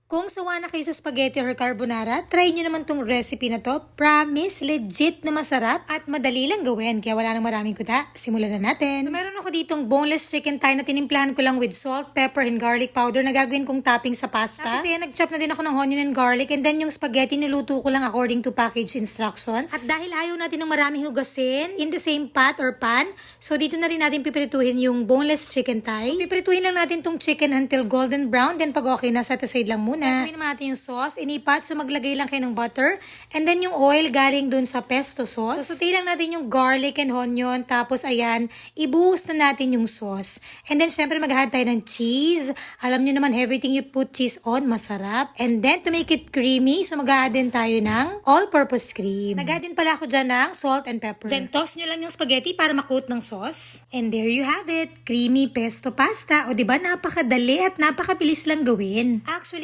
Kung sawa na kayo sa spaghetti or carbonara, try nyo naman tong recipe na to. Promise, legit na masarap at madali lang gawin. Kaya wala nang maraming kuta. Simulan na natin. So meron ako ditong boneless chicken thigh na tinimplahan ko lang with salt, pepper, and garlic powder na gagawin kong topping sa pasta. Tapos ayan, nag-chop na din ako ng onion and garlic. And then yung spaghetti niluto ko lang according to package instructions. At dahil ayaw natin ng maraming hugasin in the same pot or pan, so dito na rin natin pipirituhin yung boneless chicken thigh. Pipirituhin lang natin tong chicken until golden brown. Then pag okay na, set aside lang muna. Gawin naman natin yung sauce, inipat, so maglagay lang kayo ng butter, and then yung oil galing dun sa pesto sauce. So saute lang natin yung garlic and onion, tapos ayan, ibuhos na natin yung sauce. And then syempre mag-add tayo ng cheese. Alam nyo naman, everything you put cheese on, masarap. And then to make it creamy, so mag-add din tayo ng all-purpose cream. Nag-add din pala ako dyan ng salt and pepper. Then toss nyo lang yung spaghetti para makoat ng sauce. And there you have it, creamy pesto pasta. O diba, napakadali at napakabilis lang gawin. Actually,